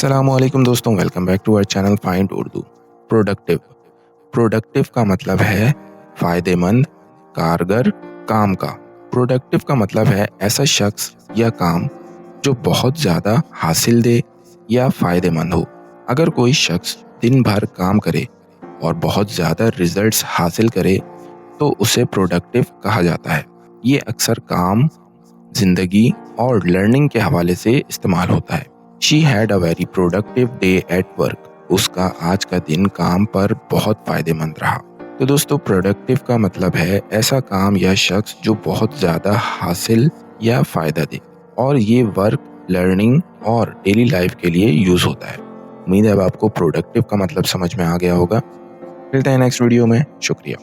अस्सलामुअलैकुम दोस्तों, welcome back to our channel Find Urdu. Productive productive का मतलब है फ़ायदेमंद, कारगर, काम का। प्रोडक्टिव का मतलब है ऐसा शख्स या काम जो बहुत ज़्यादा हासिल दे या फ़ायदेमंद हो। अगर कोई शख्स दिन भर काम करे और बहुत ज़्यादा रिजल्ट्स हासिल करे तो उसे प्रोडक्टिव कहा जाता है। ये अक्सर काम, जिंदगी और लर्निंग के हवाले से इस्तेमाल होता है। She had a very productive day at work. उसका आज का दिन काम पर बहुत फायदेमंद रहा। तो दोस्तों, प्रोडक्टिव का मतलब है ऐसा काम या शख्स जो बहुत ज़्यादा हासिल या फ़ायदा दे, और ये वर्क, लर्निंग और डेली लाइफ के लिए यूज़ होता है। उम्मीद है अब आपको प्रोडक्टिव का मतलब समझ में आ गया होगा। मिलते हैं नेक्स्ट वीडियो में। शुक्रिया।